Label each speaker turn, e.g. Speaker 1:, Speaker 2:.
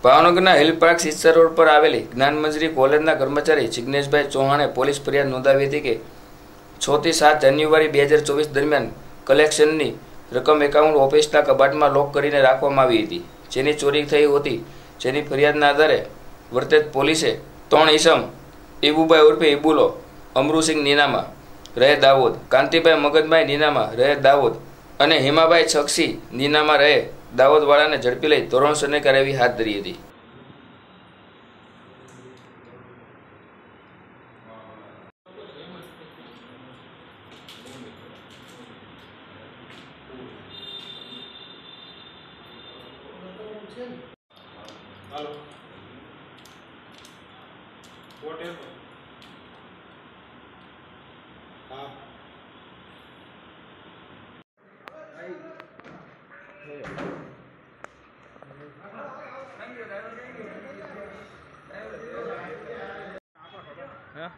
Speaker 1: ભાવનગરના hill park sister road પર આવેલી જ્ઞાનમંજરી કોલેજના કર્મચારી જિગ્નેશભાઈ ચૌહાણે પોલીસ ફરિયાદ નોંધાવી હતી કે 6 થી 7 જાન્યુઆરી 2024 દરમિયાન કલેક્શનની રકમ એકાઉન્ટ ઓફિસના કબાટમાં લોક કરીને રાખવામાં આવી હતી, જેની ચોરી થઈ હતી। જેની ફરિયાદના આધારે વર્તેજ પોલીસે 3 ઈસમ ઈબુભાઈ ઉર્ફે ઈબુલો, અમરુસિંહ નીનામા રહે દાહોદ, કાંતિભાઈ મગજભાઈ નીનામા રહે દાહોદ અને હેમાભાઈ છક્ષી નીનામા રહે દાહોદવાળાને ઝડપી લઈ ધોરણસરની કાર્યવાહી હાથ ધરી હતી।
Speaker 2: Hello. Whatever.
Speaker 3: Yeah.